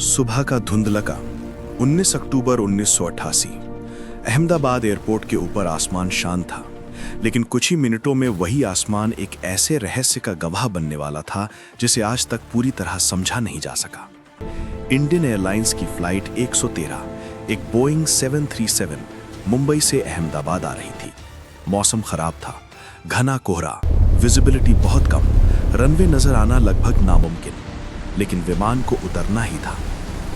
सुबह का धुंधलका 19 अक्टूबर 1988। अहमदाबाद एयरपोर्ट के ऊपर आसमान शांत था, लेकिन कुछ ही मिनटों में वही आसमान एक ऐसे रहस्य का गवाह बनने वाला था जिसे आज तक पूरी तरह समझा नहीं जा सका। इंडियन एयरलाइंस की फ्लाइट 113 एक बोइंग 737 मुंबई से अहमदाबाद आ रही थी। मौसम खराब था, घना कोहरा, विजिबिलिटी बहुत कम, रनवे नजर आना लगभग नामुमकिन, लेकिन विमान को उतरना ही था।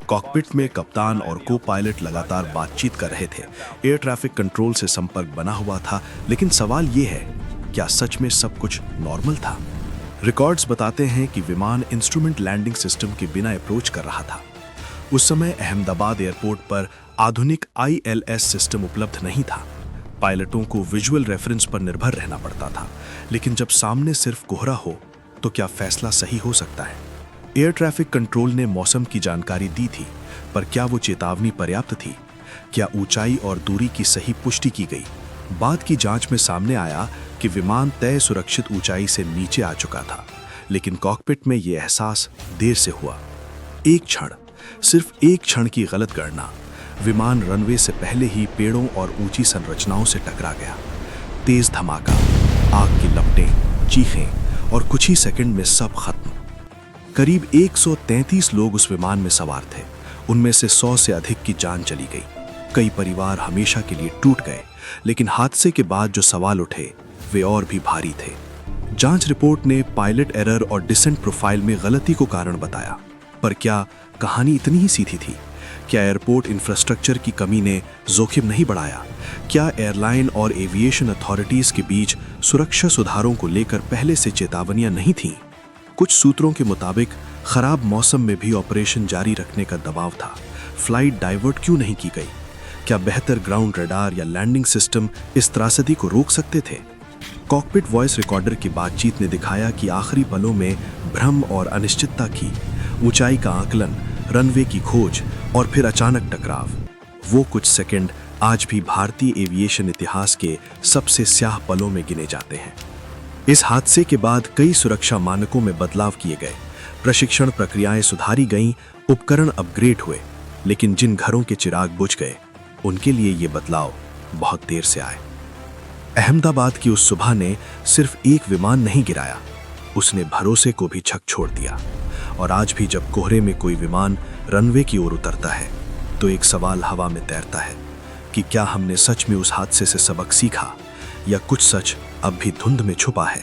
कॉकपिट में कप्तान और को पायलट लगातार बातचीत कर रहे थे। एयर ट्रैफिक कंट्रोल से संपर्क बना हुआ था, लेकिन सवाल यह है, क्या सच में सब कुछ नॉर्मल था? रिकॉर्ड्स बताते हैं कि विमान इंस्ट्रूमेंट लैंडिंग सिस्टम के बिना अप्रोच कर रहा था। उस समय अहमदाबाद एयरपोर्ट पर आधुनिक ILS सिस्टम उपलब्ध नहीं था। पायलटों को विजुअल रेफरेंस पर निर्भर रहना पड़ता था, लेकिन जब सामने सिर्फ कोहरा हो तो क्या फैसला सही हो सकता है? एयर ट्रैफिक कंट्रोल ने मौसम की जानकारी दी थी, पर क्या वो चेतावनी पर्याप्त थी? क्या ऊंचाई और दूरी की सही पुष्टि की गई? बाद की जांच में सामने आया कि विमान तय सुरक्षित ऊंचाई से नीचे आ चुका था, लेकिन कॉकपिट में यह एहसास देर से हुआ। एक क्षण, सिर्फ एक क्षण की गलत गणना, विमान रनवे से पहले ही पेड़ों और ऊंची संरचनाओं से टकरा गया। तेज धमाका, आग की लपटें, चीखें और कुछ ही सेकंड में सब खत्म। करीब 133 लोग उस विमान में सवार थे। उनमें से 100 से अधिक की जान चली गई। कई परिवार हमेशा के लिए टूट गए, लेकिन हादसे के बाद जो सवाल उठे वे और भी भारी थे। जांच रिपोर्ट ने पायलट एरर और डिसेंट प्रोफाइल में गलती को कारण बताया, पर क्या कहानी इतनी ही सीधी थी? क्या एयरपोर्ट इंफ्रास्ट्रक्चर की कमी ने जोखिम नहीं बढ़ाया? क्या एयरलाइन और एविएशन अथॉरिटीज के बीच सुरक्षा सुधारों को लेकर पहले से चेतावनियां नहीं थीं? कुछ सूत्रों के मुताबिक खराब मौसम में भी ऑपरेशन जारी रखने का दबाव था। फ्लाइट डाइवर्ट क्यों नहीं की गई? क्या बेहतर ग्राउंड रडार या लैंडिंग सिस्टम इस त्रासदी को रोक सकते थे? कॉकपिट वॉइस रिकॉर्डर की बातचीत ने दिखाया कि आखिरी पलों में भ्रम और अनिश्चितता की, ऊंचाई का आकलन, रनवे की खोज और फिर अचानक टकराव। वो कुछ सेकंड आज भी भारतीय एविएशन इतिहास के सबसे स्याह पलों में गिने जाते हैं। इस हादसे के बाद कई सुरक्षा मानकों में बदलाव किए गए, प्रशिक्षण प्रक्रियाएं सुधारी गईं, उपकरण अपग्रेड हुए, लेकिन जिन घरों के चिराग बुझ गए उनके लिए ये बदलाव बहुत देर से आए। अहमदाबाद की उस सुबह ने सिर्फ एक विमान नहीं गिराया, उसने भरोसे को भी छक छोड़ दिया। और आज भी जब कोहरे में कोई विमान रनवे की ओर उतरता है तो एक सवाल हवा में तैरता है कि क्या हमने सच में उस हादसे से सबक सीखा, या कुछ सच अब भी धुंध में छुपा है।